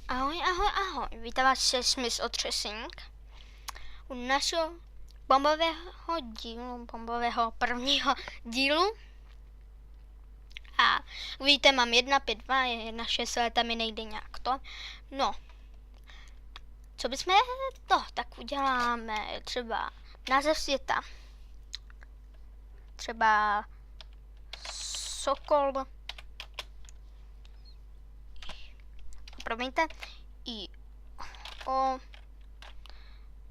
Ahoj, ahoj, ahoj. Vítám vás se Smith Otřesink u našeho bombového prvního dílu. A víte, mám 1.5.2, je 1.6, ale tam mi nejde nějak to. No, co bychom to, tak uděláme třeba název světa. Třeba Sokol. Promiňte.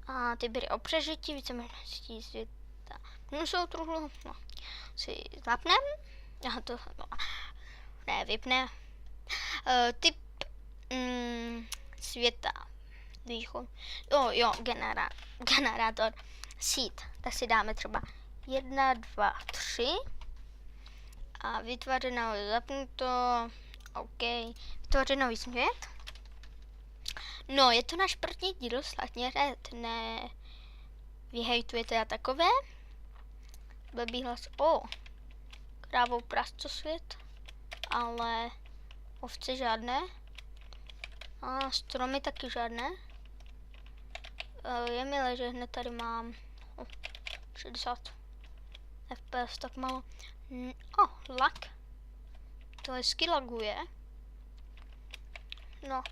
A ty byly o přežití, více možností světa. Jsou truhlu, no, si zapnem. Aha, to, no, ne, vypne. Typ světa. Východ. Jo, generátor. Sít. Tak si dáme třeba 1, 2, 3. A vytvořeno, zapnuto. OK. Vytvořit nový svět. No, je to náš první díl, slatněře, ne vyhejtujete a takové. Blbý hlas, krávou prastosvět, ale ovce žádné. A stromy taky žádné. Je milé, že hned tady mám 60 FPS, tak malo. Lag. To hezky laguje. No.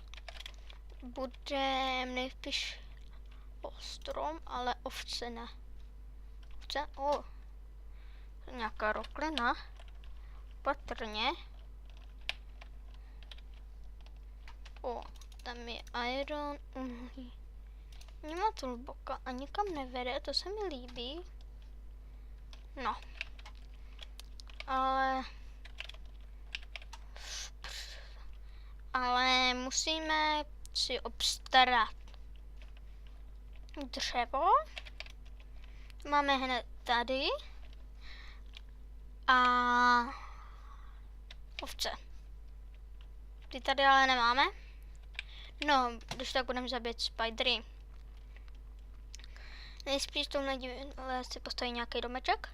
Budem nejspíš strom, ale ovce ne. Ovce, nějaká roklina. Patrně. Tam je iron, uhlí. Nemá to hluboka a nikam nevede, to se mi líbí. No. Ale musíme si obstarat dřevo. Máme hned tady. A ovce. Ty tady ale nemáme. No, když tak budeme zabít spidery. Nejspíš tomhle díle si postaví nějaký domeček.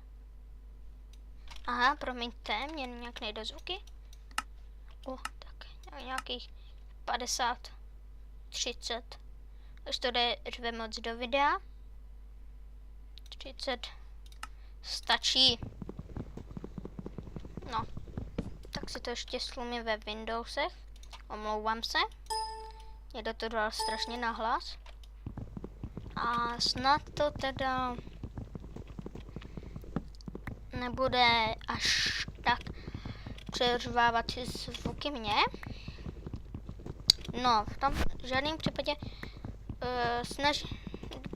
Aha, promiňte, mě nějak nejde zvuky. Tak nějakých 50, 30. Už to jde řve moc do videa. 30 stačí. No, tak si to ještě slumím ve Windowsech. Omlouvám se. Někdo to dal strašně nahlas. A snad to teda nebude až tak přeřvávat zvuky mě. No, v tom žádném případě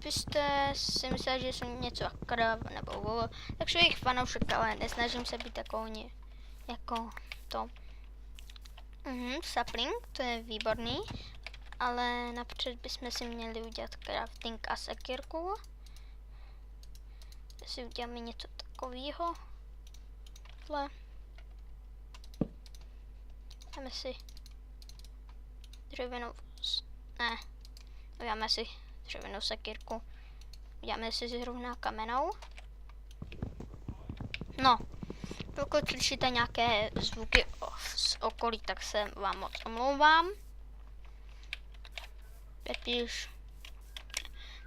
byste si mysleli, že jsem něco krav nebo tak jsou jich fanoušek, ale nesnažím se být takový jako to. Sapling, to je výborný, ale napřed bychom si měli udělat crafting a sekírku. Si uděláme něco takového. Dáme si dřevěnou, uděláme si dřevěnou sekírku. Uděláme si zrovna kamenou. No, pokud slyšíte nějaké zvuky z okolí, tak se vám moc omlouvám. Když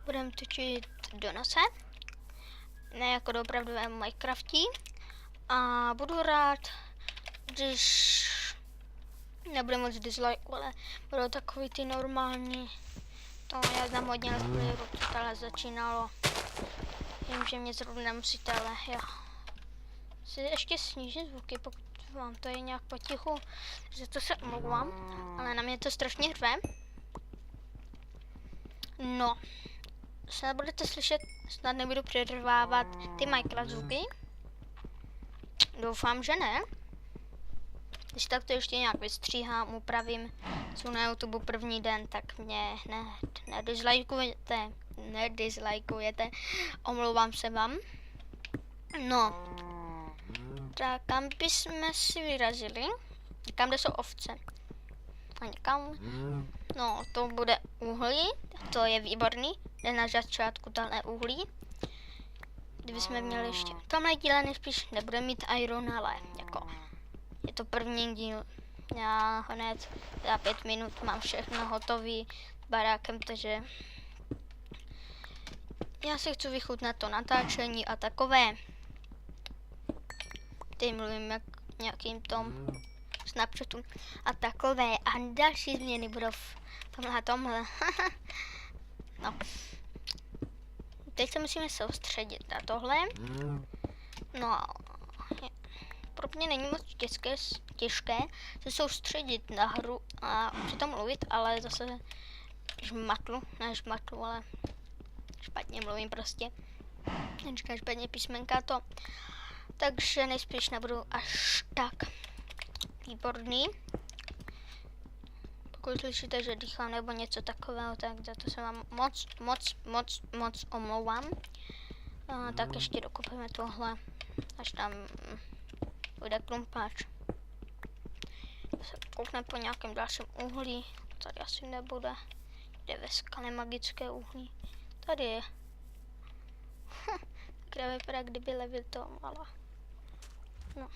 budeme točit do noci, ne jako do opravdového Minecraftí. A budu rád, když nebude moc dislike, ale budou takový ty normální. To já znám hodně let's playerů, to ale začínalo. Vím, že mě zrovna nemusíte, ale já si ještě snížím zvuky, pokud vám to je nějak potichu, že to se omlouvám, ale na mě to strašně hrve. No, snad budete slyšet, snad nebudu přervávat ty Minecraft zvuky. Doufám, že ne. Když tak to ještě nějak vystříhám, upravím, co na YouTube první den, tak mě nedizlajkujete, omlouvám se vám. No, tak kam bychom si vyrazili? Někam, kde jsou ovce. A někam, no to bude uhlí, to je výborný, jde na začátku tahle uhlí. Kdybychom měli ještě, v tomhle díle nejspíš nebude mít iron, ale jako je to první díl, Já hned za 5 minut mám všechno hotový s barákem, takže já si chci vychutnat to natáčení a takové. Teď mluvím jak nějakým tom Snapchatu a takové. A další změny budou v tomhle. No. Teď se musíme soustředit na tohle. No, pro mě není moc těžké se soustředit na hru a přitom mluvit, ale zase žmatlu, ale špatně mluvím prostě. Říkám špatně písmenka to. Takže nejspíš nebudu až tak výborný. Pokud slyšíte, že dýchám nebo něco takového, tak za to se vám moc omlouvám. Tak ještě dokupujeme tohle, až tam bude krumpáč. Se koukneme po nějakém dalším uhlí. Tady asi nebude. Jde ve skale magické uhlí. Tady je. Kde vypadá, kdyby levitovala. No.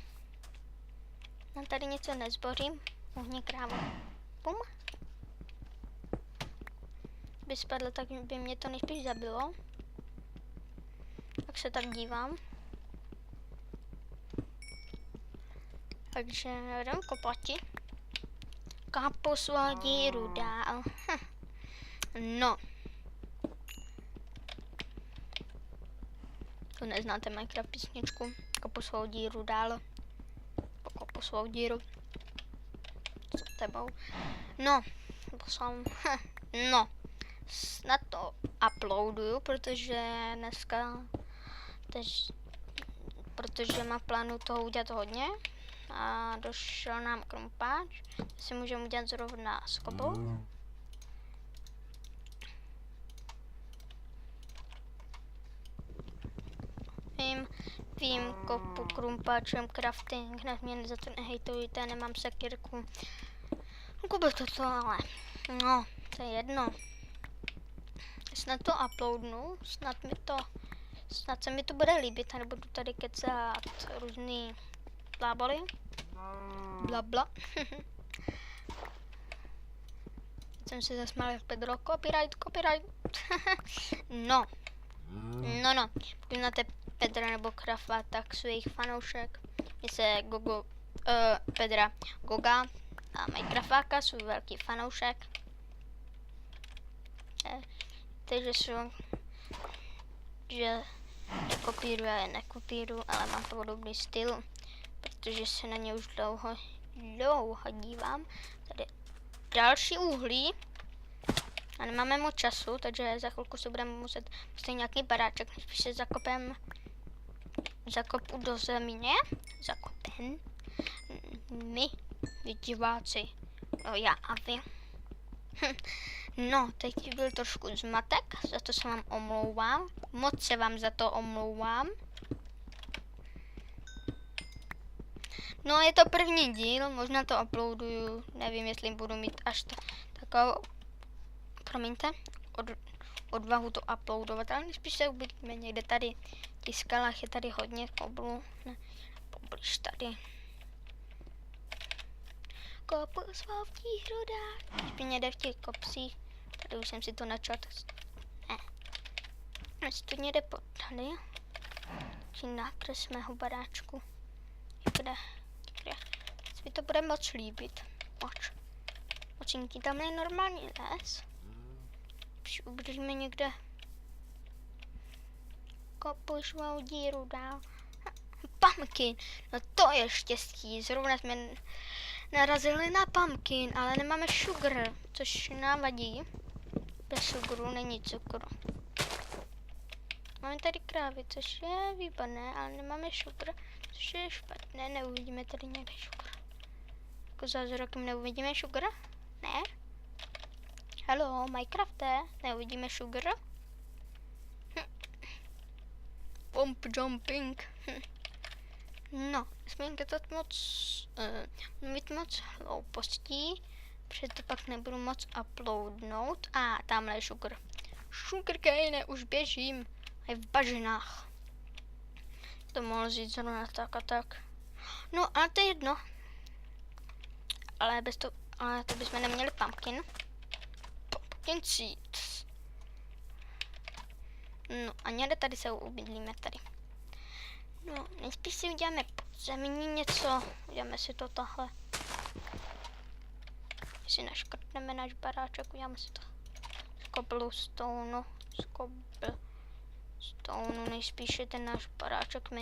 No tady něco nezbořím. Uhni krávu. Pum. By spadlo, tak by mě to nejspíš zabilo. Tak se tak dívám. Takže jdem kopati. Kápu svou díru dál. No. To neznáte Minecraft písničku. Kopu svou díru dál. Kopu svou díru. Co tebou? No. Poslám. No. Snad to uploaduju, protože dneska protože má plánu toho udělat hodně. A došel nám krumpáč. Si můžeme udělat zrovna s kopou. Vím, kopu krumpáčem, crafting, hned mě za to nehejtujte, nemám sekírku. Koupil to, ale no, to je jedno. Snad to uploadnu, snad se mi to bude líbit, a nebudu tady kecat různý bláboli. Blabla. Jsem si zasmál jak Pedro, copyright. No. Pokud znáte Pedra nebo Krafa, tak svých fanoušek. Mně se Pedra Goga a Minecraftáka, svůj velký fanoušek. Takže jsou, že nekopíruji, ale nekopíruji, ale mám podobný styl, protože se na ně už dlouho dívám. Tady další uhlí. A nemáme moc času, takže za chvilku se budeme muset postavit nějaký baráček, než se zakopu do země. Zakopen. My, vy diváci. No já a vy. No, teď byl trošku zmatek, za to se vám omlouvám. Moc se vám za to omlouvám. No, je to první díl, možná to uploaduju, nevím, jestli budu mít až takovou, promiňte, odvahu to uploadovat, ale spíš se uvidíme někde tady. V těch skalách je tady hodně koblů, ne, poblíž tady. Kopu svou díru dál. Když by někde v těch kopcích, tady už jsem si to načat. Ne. Jestli to někde tady. Či nákres mého baráčku. Kde? Mi to bude moc líbit. Mocinky, tam je normální les. Když ubržíme někde. Kopu svou díru dál. Pumpkin, no to je štěstí. Zrovna jsme narazili na pumpkin, ale nemáme sugar, což nám vadí. Bez sugaru není cukru. Máme tady krávy, což je výborné, ale nemáme sugar, což je špatné. Neuvidíme tady někde sugar. Jako zázrakem neuvidíme sugar? Ne? Hello, Minecrafte, neuvidíme sugar? Pump jumping. No, nesmím kecat mít moc hloupostí, protože pak nebudu moc uploadnout. A tamhle je sugar. Sugarcane, už běžím. Je v bažinách. To mohl říct zrovna tak a tak. No, a to je jedno. Ale to bychom neměli pumpkin. Pumpkin seeds. No a někde tady se ubydlíme tady. No, nejspíš si uděláme podzemní něco. Uděláme si to tahle. Si naškrtneme náš baráček, uděláme si to z cobblestoneu, nejspíš je ten náš baráček menší.